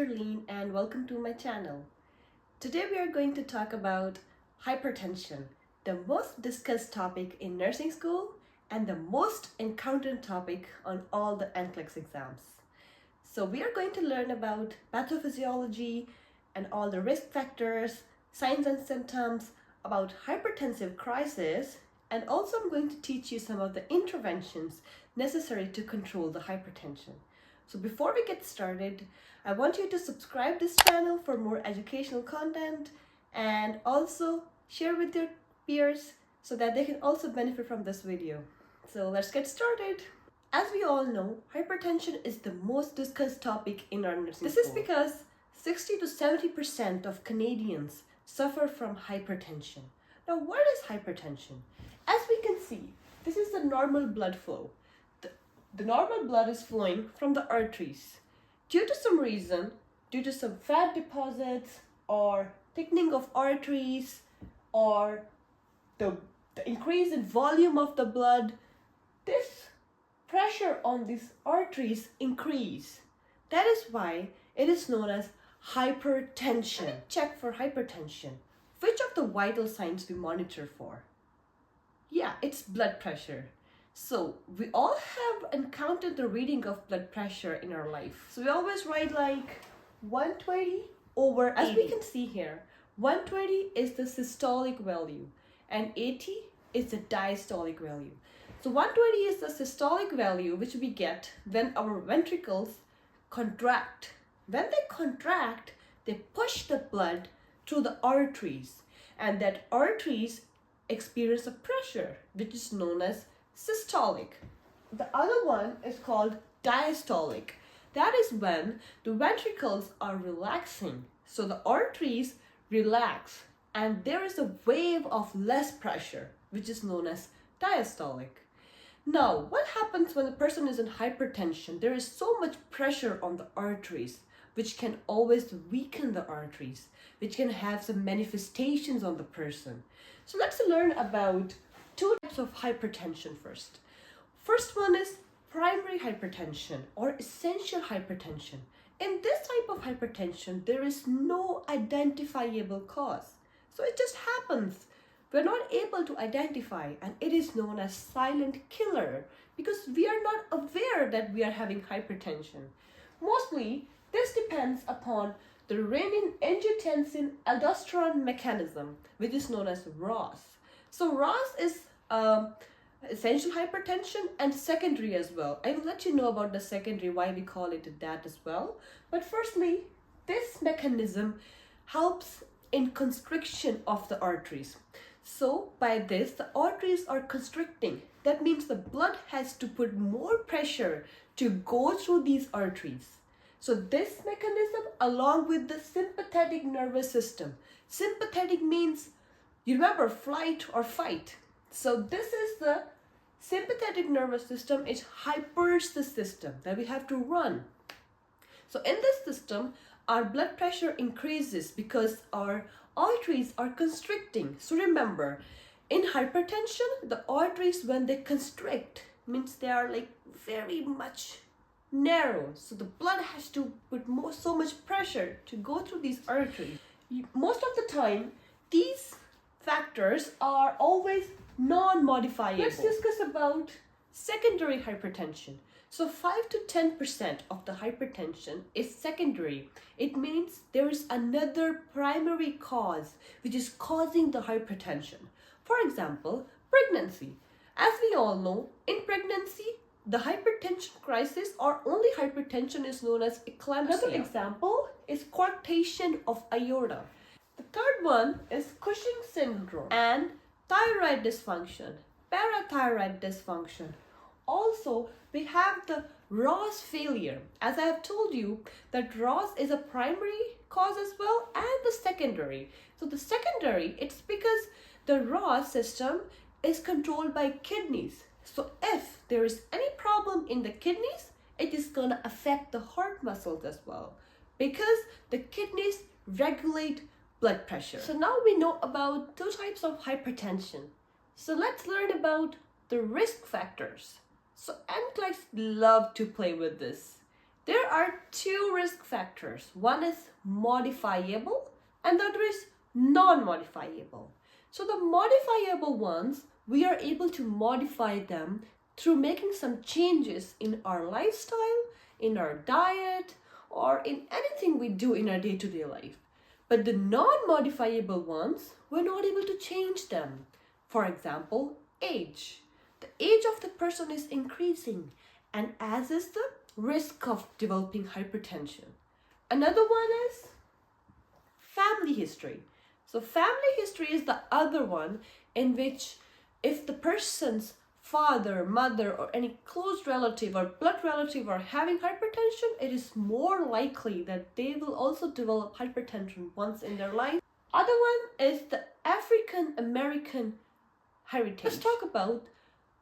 Dr. Lean and welcome to my channel. Today we are going to talk about hypertension, the most discussed topic in nursing school and the most encountered topic on all the NCLEX exams. So we are going to learn about pathophysiology and all the risk factors, signs and symptoms, about hypertensive crisis, and also I'm going to teach you some of the interventions necessary to control the hypertension. So before we get started, I want you to subscribe this channel for more educational content and also share with your peers so that they can also benefit from this video. So let's get started. As we all know, hypertension is the most discussed topic in our nursing school. This is because 60 to 70% of Canadians suffer from hypertension. Now, what is hypertension? As we can see, this is the normal blood flow. The normal blood is flowing from the arteries. Due to some reason, due to some fat deposits or thickening of arteries or the increase in volume of the blood, this pressure on these arteries increase. That is why it is known as hypertension. Check for hypertension. Which of the vital signs we monitor for? Yeah, it's blood pressure. So we all have encountered the reading of blood pressure in our life. So we always write like 120 over 80. As we can see here, 120 is the systolic value and 80 is the diastolic value. So 120 is the systolic value which we get when our ventricles contract. When they contract, they push the blood through the arteries, and that arteries experience a pressure which is known as systolic. The other one is called diastolic. That is when the ventricles are relaxing. So the arteries relax and there is a wave of less pressure, which is known as diastolic. Now, what happens when a person is in hypertension? There is so much pressure on the arteries, which can always weaken the arteries, which can have some manifestations on the person. So let's learn about two types of hypertension first. First one is primary hypertension or essential hypertension. In this type of hypertension, there is no identifiable cause. So it just happens. We're not able to identify, and it is known as silent killer because we are not aware that we are having hypertension. Mostly, this depends upon the renin-angiotensin-aldosterone mechanism, which is known as ROS. So ROS is essential hypertension and secondary as well. I will let you know about the secondary, why we call it that as well. But firstly, this mechanism helps in constriction of the arteries. So by this, the arteries are constricting. That means the blood has to put more pressure to go through these arteries. So this mechanism, along with the sympathetic nervous system. Sympathetic means, you remember, flight or fight. So this is the sympathetic nervous system. It hypers the system that we have to run. So in this system, our blood pressure increases because our arteries are constricting. So remember, in hypertension, the arteries, when they constrict, means they are like very much narrow. So the blood has to put so much pressure to go through these arteries. Most of the time, these factors are always non-modifiable. Let's discuss about secondary hypertension. So 5 to 10% of the hypertension is secondary. It means there is another primary cause which is causing the hypertension. For example, pregnancy. As we all know, in pregnancy, the hypertension crisis or only hypertension is known as eclampsia. Another example is coarctation of aorta. The third one is Cushing syndrome and thyroid dysfunction, parathyroid dysfunction. Also, we have the ROS failure. As I have told you, that ROS is a primary cause as well and the secondary. So the secondary, it's because the ROS system is controlled by kidneys. So if there is any problem in the kidneys, it is going to affect the heart muscles as well because the kidneys regulate blood pressure. So now we know about two types of hypertension. So let's learn about the risk factors. So NCLEX love to play with this. There are two risk factors. One is modifiable and the other is non-modifiable. So the modifiable ones, we are able to modify them through making some changes in our lifestyle, in our diet, or in anything we do in our day-to-day life. But the non-modifiable ones, we're not able to change them. For example, age. The age of the person is increasing, and as is the risk of developing hypertension. Another one is family history. So family history is the other one in which if the person's father, mother, or any close relative or blood relative are having hypertension, it is more likely that they will also develop hypertension once in their life. Other one is the African American heritage. Let's talk about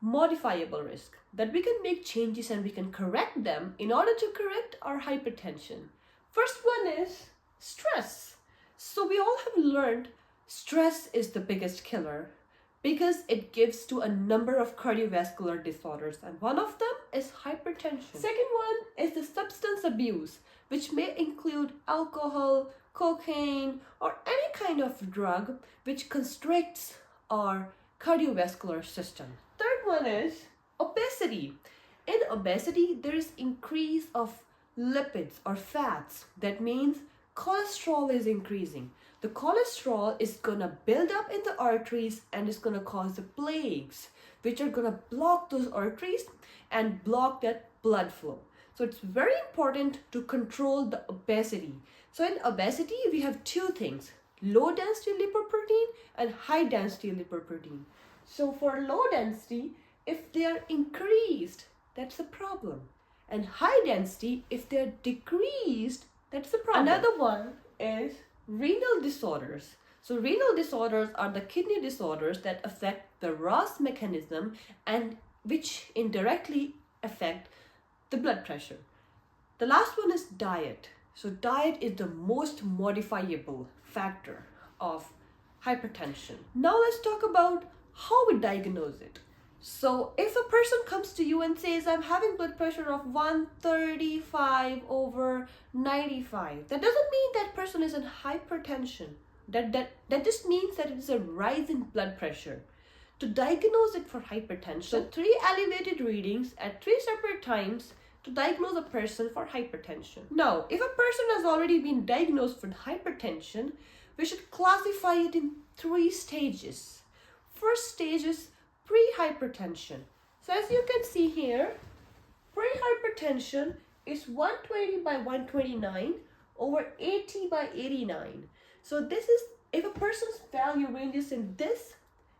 modifiable risk, that we can make changes and we can correct them in order to correct our hypertension. First one is stress. So we all have learned stress is the biggest killer because it gives to a number of cardiovascular disorders, and one of them is hypertension. Second one is the substance abuse, which may include alcohol, cocaine, or any kind of drug which constricts our cardiovascular system. Third one is obesity. In obesity, there is increase of lipids or fats. That means cholesterol is increasing. The cholesterol is gonna build up in the arteries and is gonna cause the plaques, which are gonna block those arteries and block that blood flow. So it's very important to control the obesity. So in obesity, we have two things: low density lipoprotein and high density lipoprotein. So for low density, if they are increased, that's a problem. And high density, if they are decreased, that's the problem. Another one is renal disorders. So renal disorders are the kidney disorders that affect the ROS mechanism and which indirectly affect the blood pressure. The last one is diet. So diet is the most modifiable factor of hypertension. Now let's talk about how we diagnose it. So if a person comes to you and says, I'm having blood pressure of 135/95, that doesn't mean that person is in hypertension. That just means that it is a rise in blood pressure. To diagnose it for hypertension, so 3 elevated readings at 3 separate times to diagnose a person for hypertension. Now, if a person has already been diagnosed with hypertension, we should classify it in 3 stages. First stage is pre-hypertension. So as you can see here, pre-hypertension is 120/129 over 80/89. So this is, if a person's value ranges in this,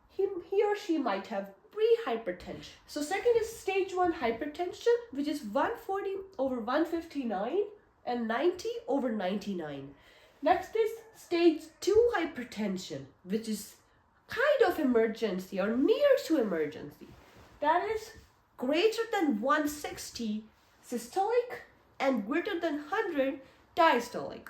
he or she might have pre-hypertension. So second is stage 1 hypertension, which is 140/159 and 90/99. Next is stage 2 hypertension, which is kind of emergency or near to emergency. That is greater than 160 systolic and greater than 100 diastolic.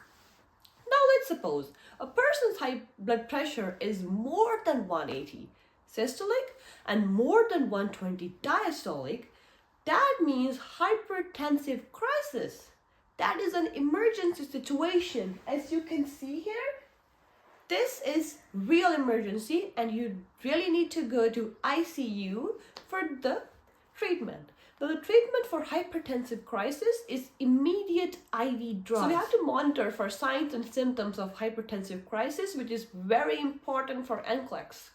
Now let's suppose a person's high blood pressure is more than 180 systolic and more than 120 diastolic. That means hypertensive crisis. That is an emergency situation. As you can see here, this is real emergency and you really need to go to ICU for the treatment. Now, the treatment for hypertensive crisis is immediate IV drugs. So we have to monitor for signs and symptoms of hypertensive crisis, which is very important for NCLEX.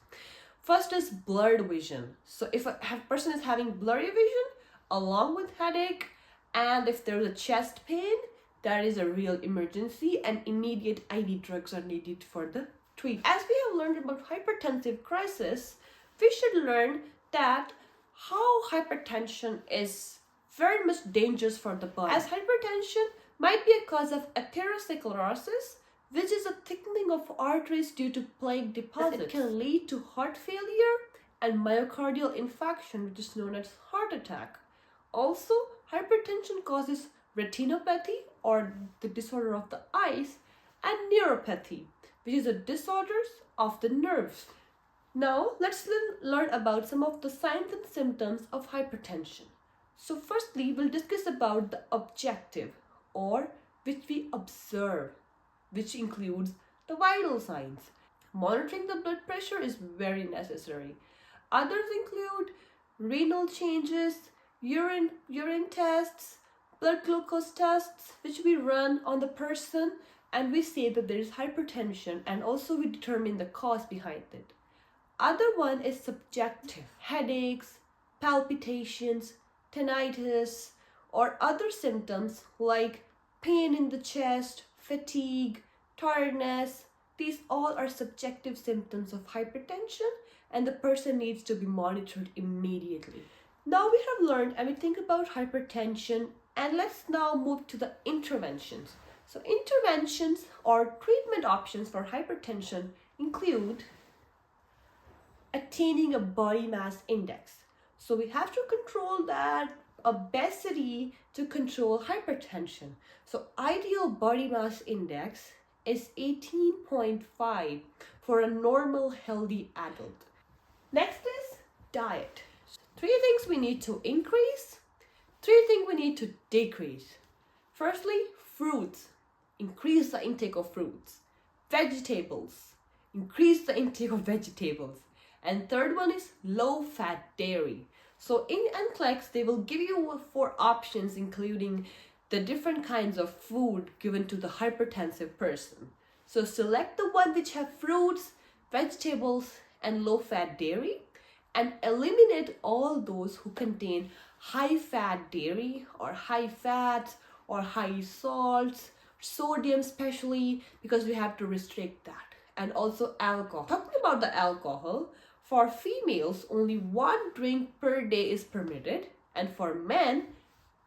First is blurred vision. So if a person is having blurry vision along with headache, and if there's a chest pain, that is a real emergency and immediate IV drugs are needed for the treatment. As we have learned about hypertensive crisis, we should learn that how hypertension is very much dangerous for the body. As hypertension might be a cause of atherosclerosis, which is a thickening of arteries due to plaque deposits. It can lead to heart failure and myocardial infarction, which is known as heart attack. Also, hypertension causes retinopathy or the disorder of the eyes and neuropathy, which is a disorder of the nerves. Now, let's learn about some of the signs and symptoms of hypertension. So firstly, we'll discuss about the objective, or which we observe, which includes the vital signs. Monitoring the blood pressure is very necessary. Others include renal changes, urine tests, blood glucose tests, which we run on the person, and we say that there is hypertension, and also we determine the cause behind it. Other one is subjective: headaches, palpitations, tinnitus, or other symptoms like pain in the chest, fatigue, tiredness. These all are subjective symptoms of hypertension, and the person needs to be monitored immediately. Now we have learned and we think about hypertension, and let's now move to the interventions. So interventions or treatment options for hypertension include attaining a body mass index. So we have to control that obesity to control hypertension. So ideal body mass index is 18.5 for a normal healthy adult. Next is diet. 3 things we need to increase, 3 things we need to decrease. Firstly, fruits. Increase the intake of fruits. Vegetables. Increase the intake of vegetables. And third one is low-fat dairy. So in NCLEX, they will give you 4 options, including the different kinds of food given to the hypertensive person. So select the one which have fruits, vegetables, and low-fat dairy, and eliminate all those who contain high-fat dairy or high fats or high salts, sodium especially, because we have to restrict that. And also alcohol. Talking about the alcohol, for females, only 1 drink per day is permitted, and for men,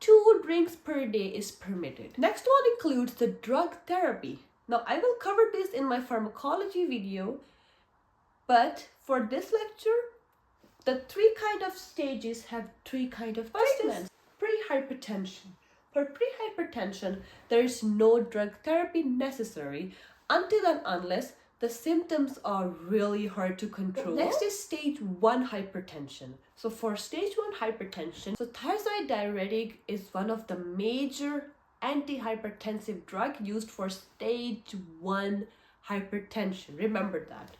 2 drinks per day is permitted. Next one includes the drug therapy. Now, I will cover this in my pharmacology video, but for this lecture, the 3 kind of stages have 3 kind of treatments. Pre-hypertension. For pre-hypertension, there is no drug therapy necessary until and unless the symptoms are really hard to control. Next is stage 1 hypertension. So for stage 1 hypertension, so thiazide diuretic is one of the major antihypertensive drug used for stage 1 hypertension. Remember that.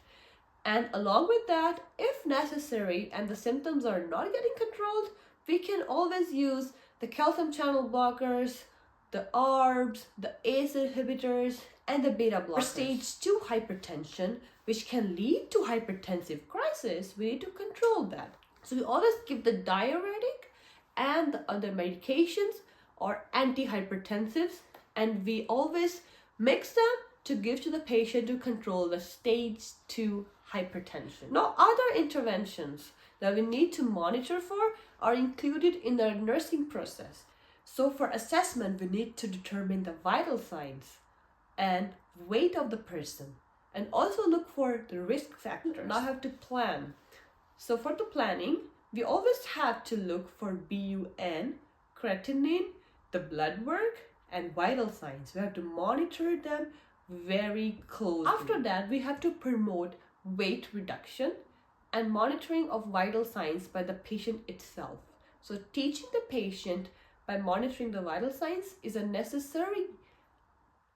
And along with that, if necessary and the symptoms are not getting controlled, we can always use the calcium channel blockers, the ARBs, the ACE inhibitors, and the beta blockers. For stage 2 hypertension, which can lead to hypertensive crisis, we need to control that. So we always give the diuretic and the other medications or antihypertensives, and we always mix them to give to the patient to control the stage 2 hypertension. Now, other interventions that we need to monitor for are included in the nursing process. So for assessment, we need to determine the vital signs and weight of the person, and also look for the risk factors. Now I have to plan. So for the planning, we always have to look for BUN, creatinine, the blood work, and vital signs. We have to monitor them very closely. After that, we have to promote weight reduction and monitoring of vital signs by the patient itself. So teaching the patient by monitoring the vital signs is a necessary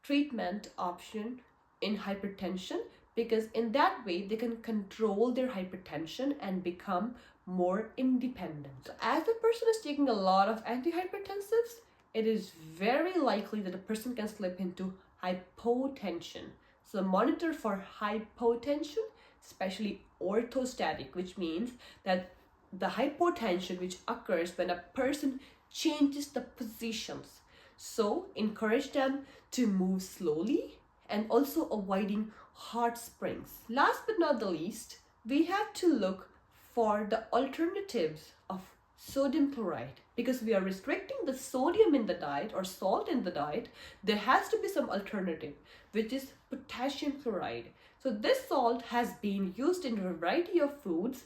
treatment option in hypertension, because in that way they can control their hypertension and become more independent. So as the person is taking a lot of antihypertensives, it is very likely that a person can slip into hypotension. So monitor for hypotension, especially orthostatic, which means that the hypotension which occurs when a person changes the positions. So encourage them to move slowly and also avoiding hot springs. Last but not the least, we have to look for the alternatives of sodium chloride, because we are restricting the sodium in the diet or salt in the diet. There has to be some alternative, which is potassium chloride. So this salt has been used in a variety of foods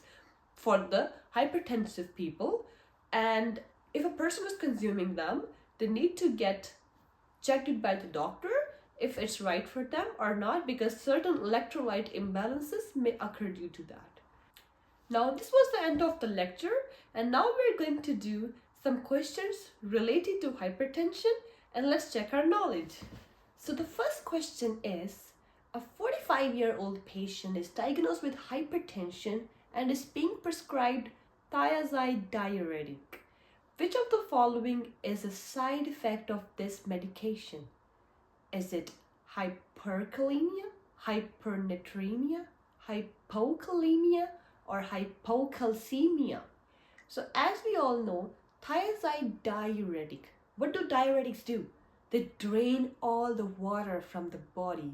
for the hypertensive people, and if a person is consuming them, they need to get checked by the doctor if it's right for them or not, because certain electrolyte imbalances may occur due to that. Now this was the end of the lecture, and now we're going to do some questions related to hypertension, and let's check our knowledge. So the first question is, a 45-year-old patient is diagnosed with hypertension and is being prescribed thiazide diuretic. Which of the following is a side effect of this medication? Is it hyperkalemia, hypernatremia, hypokalemia, or hypocalcemia? So as we all know, thiazide diuretic. What do diuretics do? They drain all the water from the body.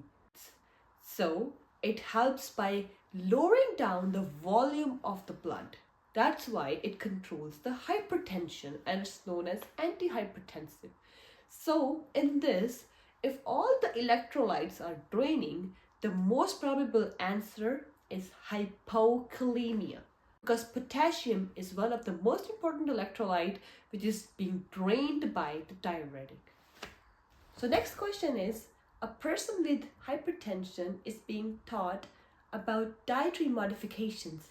So it helps by lowering down the volume of the blood. That's why it controls the hypertension and is known as antihypertensive. So in this, if all the electrolytes are draining, the most probable answer is hypokalemia, because potassium is one of the most important electrolyte which is being drained by the diuretic. So next question is, a person with hypertension is being taught about dietary modifications.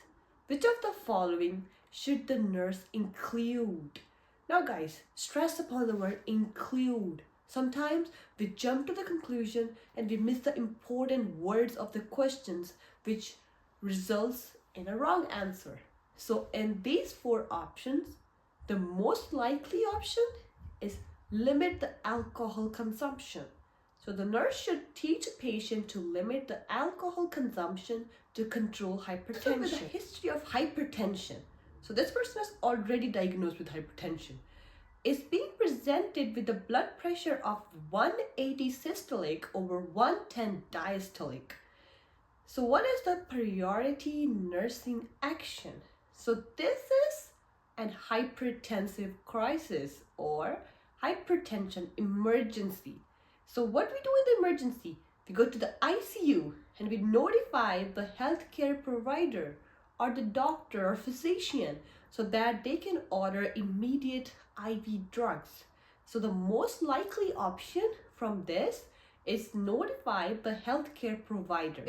Which of the following should the nurse include? Now guys, stress upon the word include. Sometimes we jump to the conclusion and we miss the important words of the questions, which results in a wrong answer. So in these four options, the most likely option is limit the alcohol consumption. So the nurse should teach a patient to limit the alcohol consumption to control hypertension. With a history of hypertension, so this person is already diagnosed with hypertension, is being presented with a blood pressure of 180 systolic over 110 diastolic. So what is the priority nursing action? So this is an hypertensive crisis or hypertension emergency. So what we do in the emergency, we go to the ICU and we notify the healthcare provider or the doctor or physician so that they can order immediate IV drugs. So the most likely option from this is notify the healthcare provider.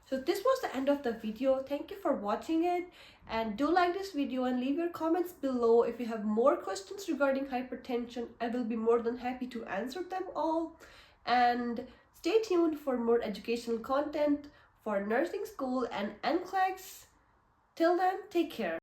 So this was the end of the video. Thank you for watching it, and do like this video and leave your comments below. If you have more questions regarding hypertension, I will be more than happy to answer them all. And stay tuned for more educational content for nursing school and NCLEX. Till then, take care.